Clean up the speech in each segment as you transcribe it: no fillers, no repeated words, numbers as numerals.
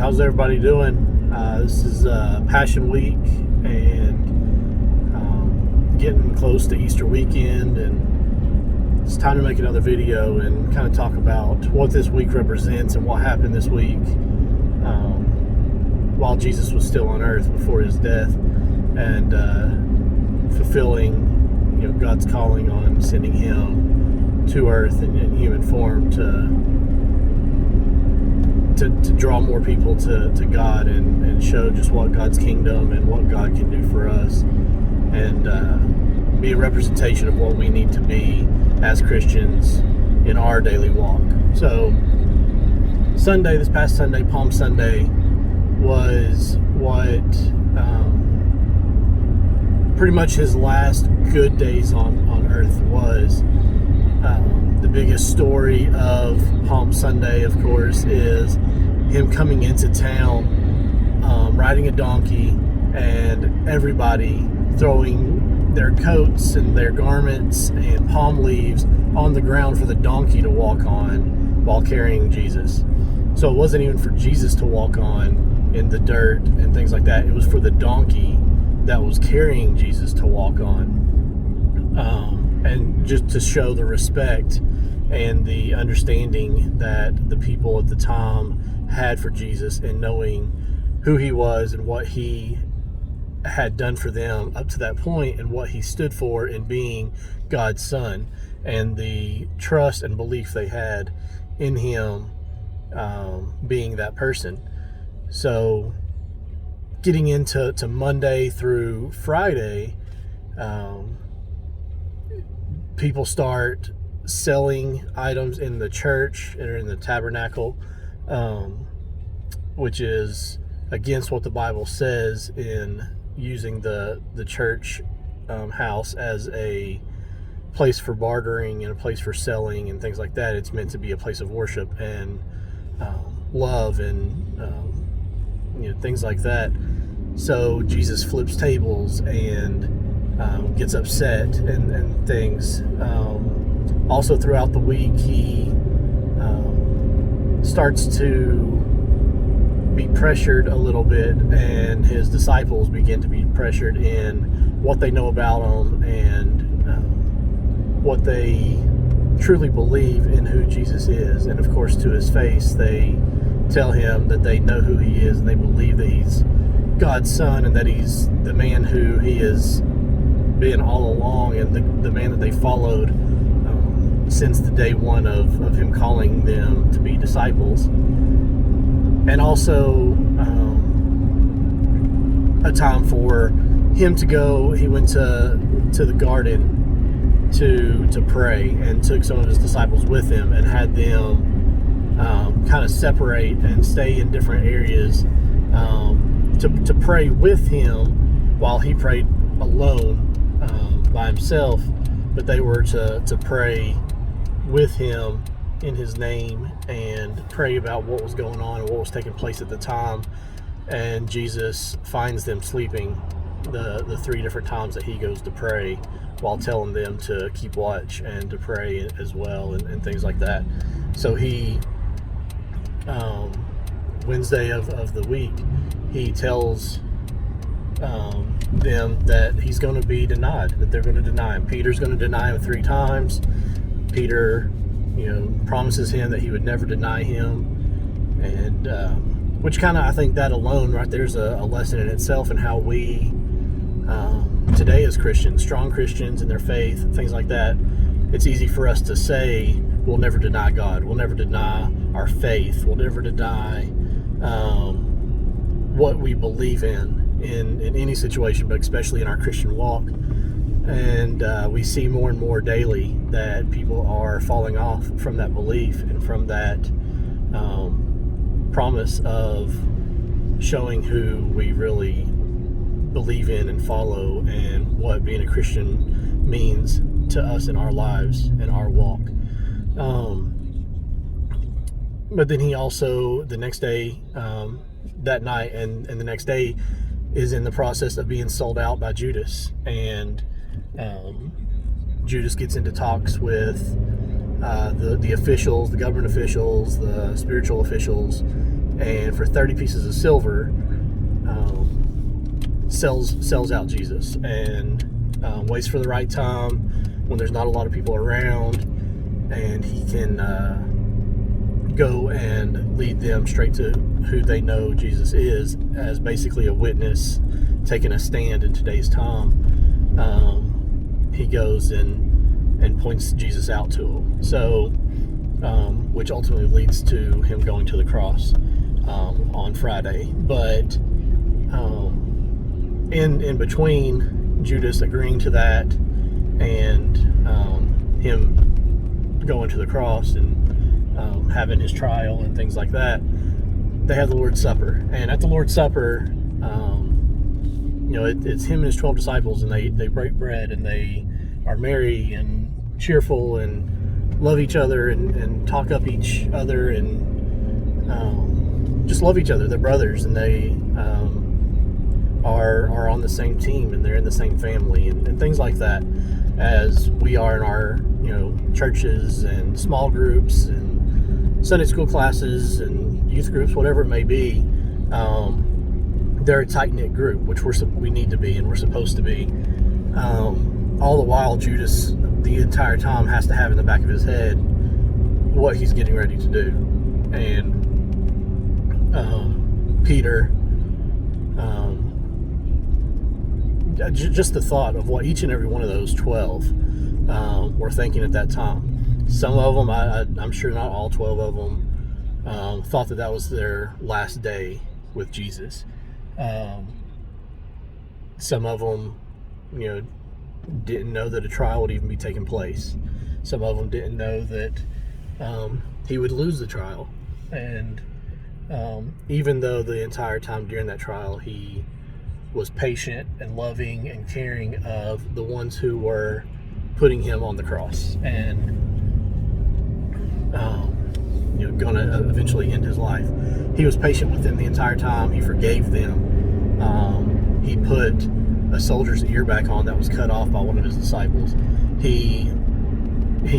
How's everybody doing? This is Passion Week and getting close to Easter weekend, and it's time to make another video and kind of talk about what this week represents and what happened this week while Jesus was still on earth before his death, and fulfilling God's calling on sending him to earth in human form to draw more people to God and show just what God's kingdom and what God can do for us, and be a representation of what we need to be as Christians in our daily walk. So this past Sunday, Palm Sunday, was what pretty much his last good days on earth was. The biggest story of Palm Sunday, of course, is him coming into town, riding a donkey, and everybody throwing their coats and their garments and palm leaves on the ground for the donkey to walk on while carrying Jesus. So it wasn't even for Jesus to walk on in the dirt and things like that. It was for the donkey that was carrying Jesus to walk on. And just to show the respect and the understanding that the people at the time had for Jesus, and knowing who he was and what he had done for them up to that point, and what he stood for in being God's son, and the trust and belief they had in him being that person. So getting into Monday through Friday, people start selling items in the church or in the tabernacle, which is against what the Bible says in using the church house as a place for bartering and a place for selling and things like that. It's meant to be a place of worship and love and things like that. So Jesus flips tables and gets upset and things. Also throughout the week, he starts to be pressured a little bit, and his disciples begin to be pressured in what they know about him and what they truly believe in who Jesus is. And of course, to his face, they tell him that they know who he is and they believe that he's God's son and that he's the man who he has been all along, and the man that they followed since the day one of him calling them to be disciples. And also a time for him to go. He went to the garden to pray, and took some of his disciples with him and had them kind of separate and stay in different areas to pray with him while he prayed alone by himself. But they were to pray with him in his name and pray about what was going on and what was taking place at the time. And Jesus finds them sleeping the three different times that he goes to pray, while telling them to keep watch and to pray as well, and things like that. So he Wednesday of the week, he tells them that he's going to be denied, that they're going to deny him. Peter's going to deny him 3 times. Peter promises him that he would never deny him, and which kind of, I think that alone right there's a lesson in itself in how we today as Christians, strong Christians in their faith, things like that. It's easy for us to say we'll never deny God, we'll never deny our faith, we'll never deny what we believe in any situation, but especially in our Christian walk. And we see more and more daily that people are falling off from that belief and from that promise of showing who we really believe in and follow, and what being a Christian means to us in our lives and our walk. But then he also, the next day, that night and the next day, is in the process of being sold out by Judas. And Judas gets into talks with the officials, the government officials, the spiritual officials, and for 30 pieces of silver sells out Jesus, and waits for the right time when there's not a lot of people around, and he can go and lead them straight to who they know Jesus is, as basically a witness taking a stand in today's time. He goes and points Jesus out to him. So, which ultimately leads to him going to the cross on Friday. But in between Judas agreeing to that and him going to the cross and having his trial and things like that, they have the Lord's Supper. And at the Lord's Supper, it's him and his 12 disciples, and they break bread, and they are merry and cheerful and love each other and talk up each other and just love each other. They're brothers, and they are on the same team, and they're in the same family, and things like that, as we are in our churches and small groups and Sunday school classes and youth groups, whatever it may be. They're a tight-knit group, which we need to be, and we're supposed to be. All the while, Judas, the entire time, has to have in the back of his head what he's getting ready to do. And Peter, just the thought of what each and every one of those 12 were thinking at that time. Some of them, I'm sure not all 12 of them, thought that was their last day with Jesus. Some of them, didn't know that a trial would even be taking place. Some of them didn't know that he would lose the trial. And even though the entire time during that trial he was patient and loving and caring of the ones who were putting him on the cross and going to eventually end his life, he was patient with them the entire time. He forgave them. He put a soldier's ear back on that was cut off by one of his disciples. He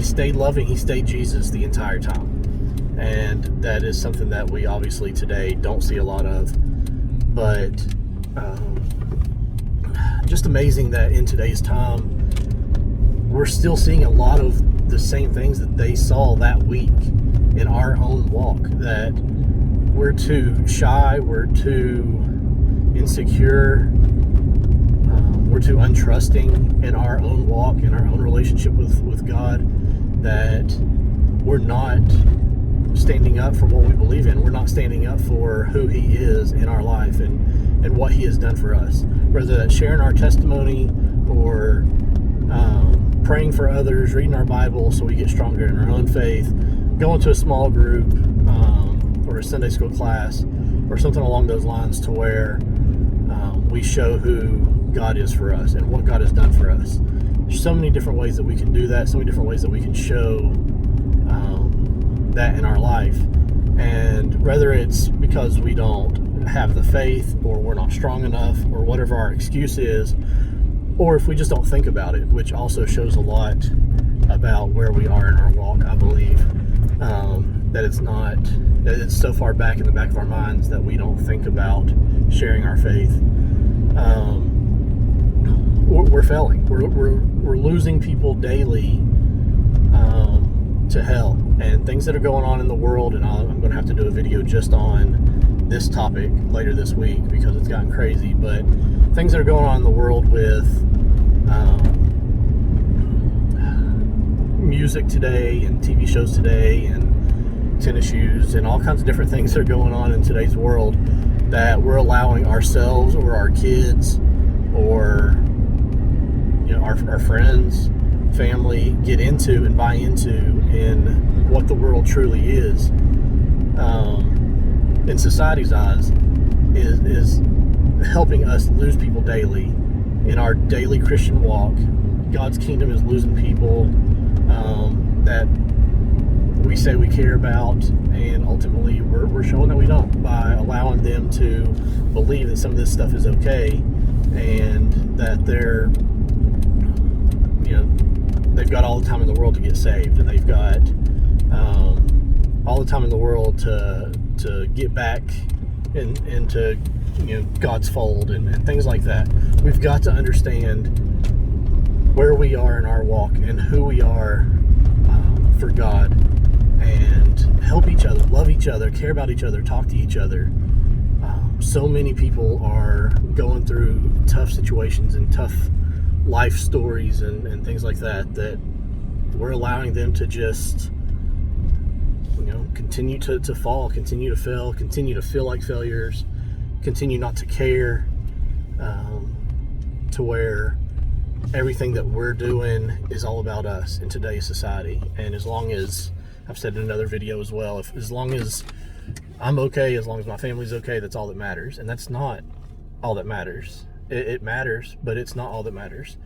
stayed loving. He stayed Jesus the entire time. And that is something that we obviously today don't see a lot of. But just amazing that in today's time we're still seeing a lot of the same things that they saw that week in our own walk, that we're too shy, we're too insecure, we're too untrusting in our own walk, in our own relationship with God, that we're not standing up for what we believe in. We're not standing up for who he is in our life and what he has done for us. Whether that's sharing our testimony or praying for others, reading our Bible so we get stronger in our own faith, going to a small group or a Sunday school class or something along those lines, to where we show who God is for us and what God has done for us. There's so many different ways that we can do that, so many different ways that we can show that in our life. And whether it's because we don't have the faith, or we're not strong enough, or whatever our excuse is, or if we just don't think about it, which also shows a lot about where we are in our walk, I believe. That it's so far back in the back of our minds that we don't think about sharing our faith. We're failing. We're losing people daily to hell, and things that are going on in the world. And I'm going to have to do a video just on this topic later this week because it's gotten crazy. But things that are going on in the world with music today and TV shows today and tennis shoes and all kinds of different things that are going on in today's world, that we're allowing ourselves or our kids or our friends, family get into and buy into in what the world truly is, in society's eyes, is helping us lose people daily in our daily Christian walk. God's kingdom is losing people that we say we care about, and ultimately we're showing that we don't, by allowing them to believe that some of this stuff is okay, and that they've got all the time in the world to get saved, and they've got all the time in the world to to get back into God's fold and things like that. We've got to understand where we are in our walk and who we are for God, and help each other, love each other, care about each other, talk to each other. So many people are going through tough situations and tough life stories and things like that we're allowing them to just continue to fall, continue to fail, continue to feel like failures, continue not to care, to where everything that we're doing is all about us in today's society. And as long as, I've said in another video as well, as long as I'm okay, as long as my family's okay, that's all that matters. And that's not all that matters. It matters, but it's not all that matters.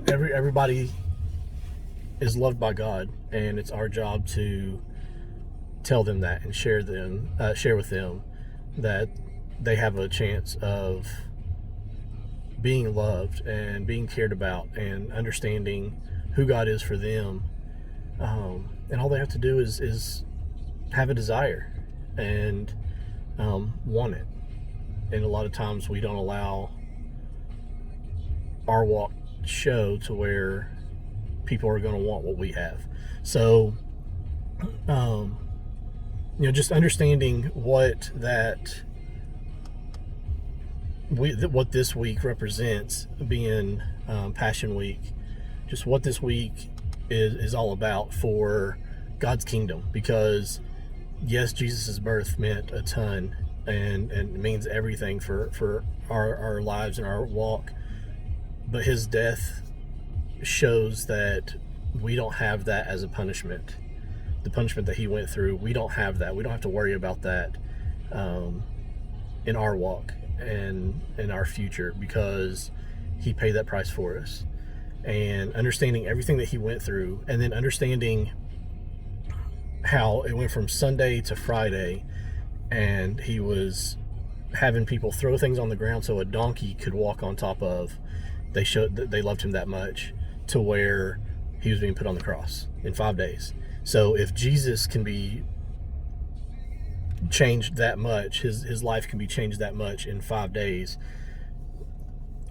Everybody is loved by God, and it's our job to tell them that and share with them that they have a chance of being loved and being cared about and understanding who God is for them. And all they have to do is have a desire and want it. And a lot of times we don't allow our walk to show to where people are going to want what we have. So, just understanding what this week represents, being Passion Week, just what this week is all about for God's kingdom. Because yes, Jesus' birth meant a ton and it means everything for our lives and our walk, but his death shows that we don't have that as a punishment. The punishment that he went through, we don't have that. We don't have to worry about that in our walk and in our future, because he paid that price for us. And understanding everything that he went through, and then understanding how it went from Sunday to Friday, and he was having people throw things on the ground so a donkey could walk on top of. They showed that they loved him that much, to where he was being put on the cross in 5 days. So if Jesus can be changed that much, his life can be changed that much in 5 days,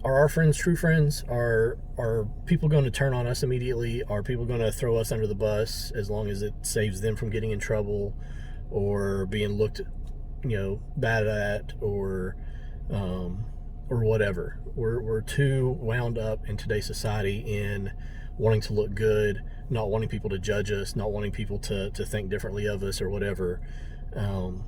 are our friends true friends? Are people going to turn on us immediately? Are people going to throw us under the bus as long as it saves them from getting in trouble or being looked bad at, or whatever? We're too wound up in today's society in wanting to look good, not wanting people to judge us, not wanting people to think differently of us or whatever. And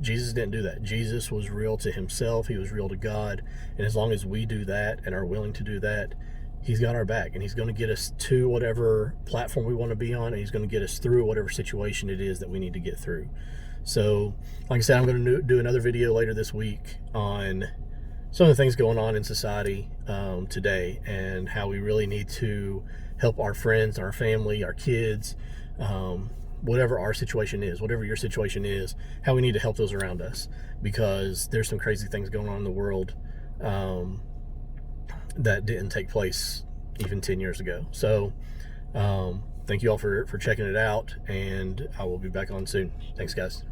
Jesus didn't do that. Jesus was real to himself. He was real to God. And as long as we do that and are willing to do that, he's got our back, and he's going to get us to whatever platform we want to be on, and he's going to get us through whatever situation it is that we need to get through. So, like I said, I'm going to do another video later this week on some of the things going on in society today, and how we really need to help our friends, our family, our kids, whatever our situation is, whatever your situation is, how we need to help those around us, because there's some crazy things going on in the world that didn't take place even 10 years ago. So thank you all for checking it out, and I will be back on soon. Thanks, guys.